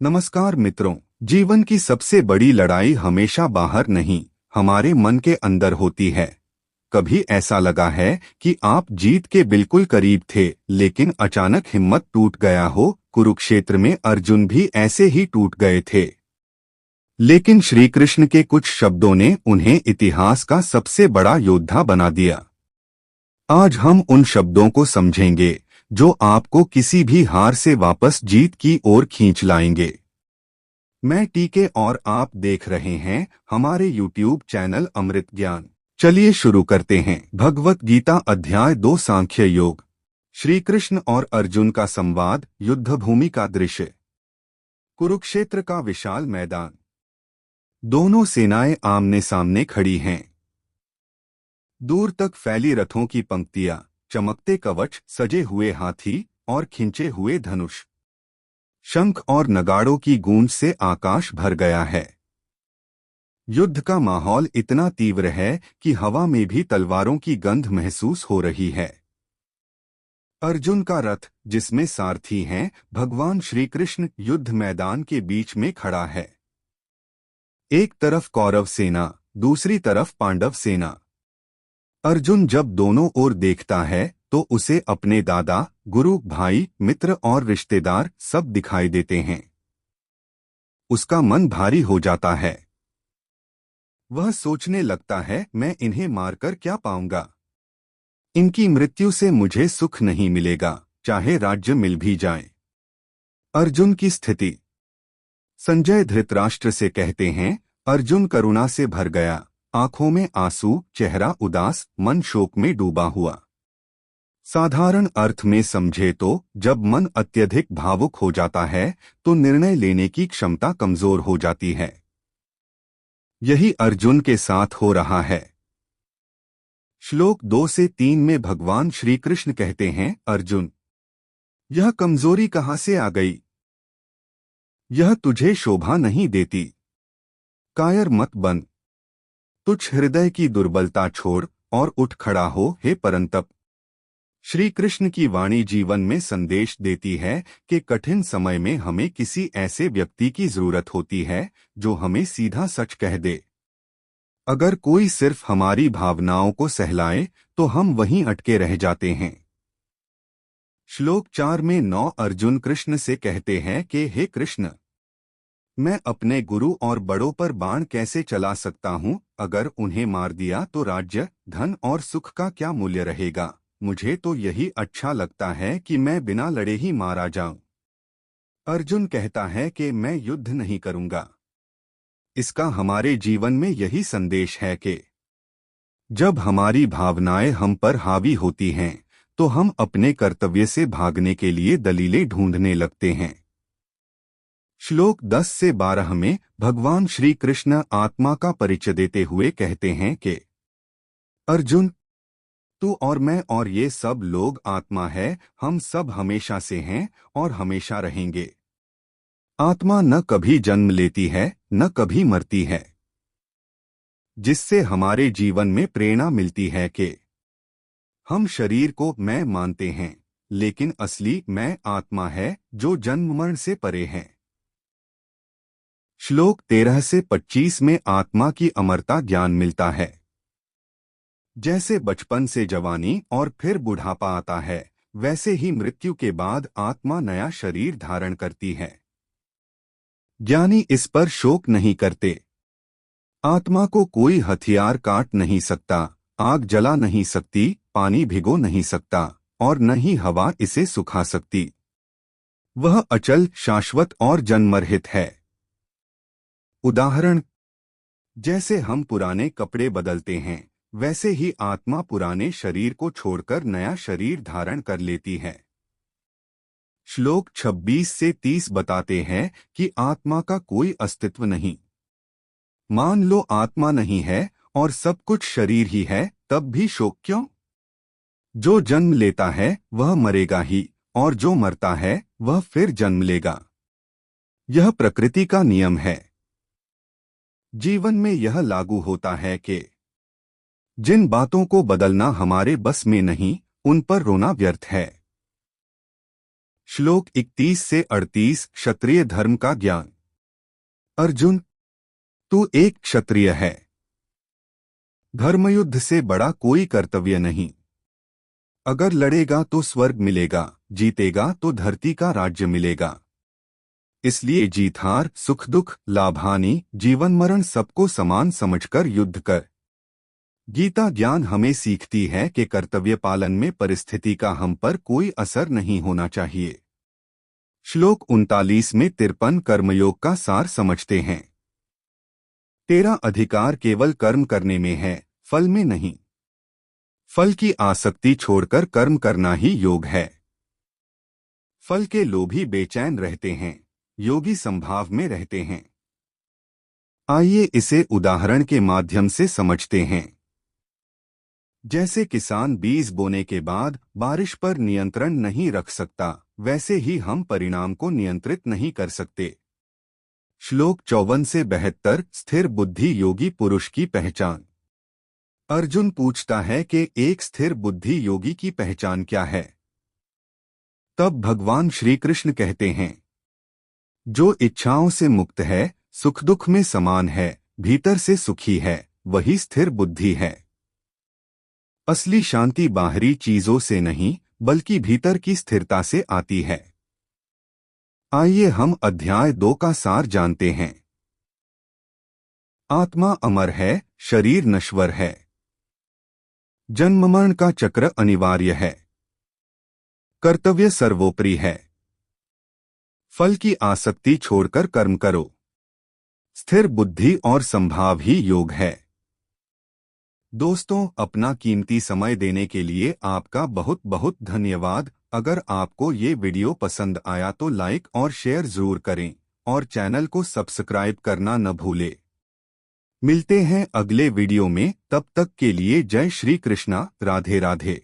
नमस्कार मित्रों। जीवन की सबसे बड़ी लड़ाई हमेशा बाहर नहीं, हमारे मन के अंदर होती है। कभी ऐसा लगा है कि आप जीत के बिल्कुल करीब थे, लेकिन अचानक हिम्मत टूट गया हो। कुरुक्षेत्र में अर्जुन भी ऐसे ही टूट गए थे, लेकिन श्री कृष्ण के कुछ शब्दों ने उन्हें इतिहास का सबसे बड़ा योद्धा बना दिया। आज हम उन शब्दों को समझेंगे जो आपको किसी भी हार से वापस जीत की ओर खींच लाएंगे। मैं टीके और आप देख रहे हैं हमारे YouTube चैनल अमृत ज्ञान। चलिए शुरू करते हैं। भगवत गीता अध्याय 2 सांख्य योग। श्री कृष्ण और अर्जुन का संवाद, युद्धभूमि का दृश्य। कुरुक्षेत्र का विशाल मैदान। दोनों सेनाएं आमने सामने खड़ी हैं। दूर तक फैली रथों की पंक्तियां, चमकते कवच, सजे हुए हाथी और खिंचे हुए धनुष। शंख और नगाड़ों की गूंज से आकाश भर गया है। युद्ध का माहौल इतना तीव्र है कि हवा में भी तलवारों की गंध महसूस हो रही है। अर्जुन का रथ, जिसमें सारथी हैं भगवान श्री कृष्ण, युद्ध मैदान के बीच में खड़ा है। एक तरफ कौरव सेना, दूसरी तरफ पांडव सेना। अर्जुन जब दोनों ओर देखता है तो उसे अपने दादा, गुरु, भाई, मित्र और रिश्तेदार सब दिखाई देते हैं। उसका मन भारी हो जाता है। वह सोचने लगता है, मैं इन्हें मारकर क्या पाऊंगा? इनकी मृत्यु से मुझे सुख नहीं मिलेगा, चाहे राज्य मिल भी जाए। अर्जुन की स्थिति। संजय धृतराष्ट्र से कहते हैं, अर्जुन करुणा से भर गया, आंखों में आंसू, चेहरा उदास, मन शोक में डूबा हुआ। साधारण अर्थ में समझे तो जब मन अत्यधिक भावुक हो जाता है तो निर्णय लेने की क्षमता कमजोर हो जाती है। यही अर्जुन के साथ हो रहा है। श्लोक 2 से 3 में भगवान श्री कृष्ण कहते हैं, अर्जुन, यह कमजोरी कहाँ से आ गई? यह तुझे शोभा नहीं देती। कायर मत बन। तुच्छ हृदय की दुर्बलता छोड़ और उठ खड़ा हो, हे परंतप। श्री कृष्ण की वाणी जीवन में संदेश देती है कि कठिन समय में हमें किसी ऐसे व्यक्ति की जरूरत होती है जो हमें सीधा सच कह दे। अगर कोई सिर्फ हमारी भावनाओं को सहलाए तो हम वहीं अटके रह जाते हैं। श्लोक 4 में 9 अर्जुन कृष्ण से कहते हैं कि हे कृष्ण, मैं अपने गुरु और बड़ों पर बाण कैसे चला सकता हूँ? अगर उन्हें मार दिया तो राज्य, धन और सुख का क्या मूल्य रहेगा? मुझे तो यही अच्छा लगता है कि मैं बिना लड़े ही मारा जाऊं। अर्जुन कहता है कि मैं युद्ध नहीं करूंगा। इसका हमारे जीवन में यही संदेश है कि जब हमारी भावनाएं हम पर हावी होती हैं तो हम अपने कर्तव्य से भागने के लिए दलीलें ढूंढने लगते हैं। श्लोक 10 से 12 में भगवान श्री कृष्ण आत्मा का परिचय देते हुए कहते हैं कि अर्जुन, तू और मैं और ये सब लोग आत्मा है, हम सब हमेशा से हैं और हमेशा रहेंगे। आत्मा न कभी जन्म लेती है, न कभी मरती है, जिससे हमारे जीवन में प्रेरणा मिलती है कि हम शरीर को मैं मानते हैं, लेकिन असली मैं आत्मा है जो जन्म मरण से परे है। श्लोक 13 से 25 में आत्मा की अमरता ज्ञान मिलता है। जैसे बचपन से जवानी और फिर बुढ़ापा आता है, वैसे ही मृत्यु के बाद आत्मा नया शरीर धारण करती है। ज्ञानी इस पर शोक नहीं करते। आत्मा को कोई हथियार काट नहीं सकता, आग जला नहीं सकती, पानी भिगो नहीं सकता और न ही हवा इसे सुखा सकती। वह अचल, शाश्वत और जन्मरहित है। उदाहरण, जैसे हम पुराने कपड़े बदलते हैं, वैसे ही आत्मा पुराने शरीर को छोड़कर नया शरीर धारण कर लेती है। श्लोक 26 से 30 बताते हैं कि आत्मा का कोई अस्तित्व नहीं। मान लो आत्मा नहीं है और सब कुछ शरीर ही है, तब भी शोक क्यों? जो जन्म लेता है वह मरेगा ही, और जो मरता है वह फिर जन्म लेगा। यह प्रकृति का नियम है। जीवन में यह लागू होता है कि जिन बातों को बदलना हमारे बस में नहीं, उन पर रोना व्यर्थ है। श्लोक 31 से 38 क्षत्रिय धर्म का ज्ञान। अर्जुन, तू एक क्षत्रिय है। धर्मयुद्ध से बड़ा कोई कर्तव्य नहीं। अगर लड़ेगा तो स्वर्ग मिलेगा, जीतेगा तो धरती का राज्य मिलेगा। इसलिए जीत हार, सुख दुख, लाभ हानि, जीवन मरण सबको समान समझकर युद्ध कर। गीता ज्ञान हमें सीखती है कि कर्तव्य पालन में परिस्थिति का हम पर कोई असर नहीं होना चाहिए। श्लोक 39 में 53 कर्मयोग का सार समझते हैं। तेरा अधिकार केवल कर्म करने में है, फल में नहीं। फल की आसक्ति छोड़कर कर्म करना ही योग है। फल के लोभी बेचैन रहते हैं, योगी संभाव में रहते हैं। आइए इसे उदाहरण के माध्यम से समझते हैं। जैसे किसान बीज बोने के बाद बारिश पर नियंत्रण नहीं रख सकता, वैसे ही हम परिणाम को नियंत्रित नहीं कर सकते। श्लोक 54 से 72 स्थिर बुद्धि योगी पुरुष की पहचान। अर्जुन पूछता है कि एक स्थिर बुद्धि योगी की पहचान क्या है। तब भगवान श्री कृष्ण कहते हैं, जो इच्छाओं से मुक्त है, सुख दुख में समान है, भीतर से सुखी है, वही स्थिर बुद्धि है। असली शांति बाहरी चीजों से नहीं, बल्कि भीतर की स्थिरता से आती है। आइए हम अध्याय 2 का सार जानते हैं। आत्मा अमर है, शरीर नश्वर है। जन्म मरण का चक्र अनिवार्य है। कर्तव्य सर्वोपरि है। फल की आसक्ति छोड़कर कर्म करो। स्थिर बुद्धि और संभाव ही योग है। दोस्तों, अपना कीमती समय देने के लिए आपका बहुत बहुत धन्यवाद। अगर आपको ये वीडियो पसंद आया तो लाइक और शेयर जरूर करें और चैनल को सब्सक्राइब करना न भूलें। मिलते हैं अगले वीडियो में, तब तक के लिए जय श्री कृष्णा, राधे राधे।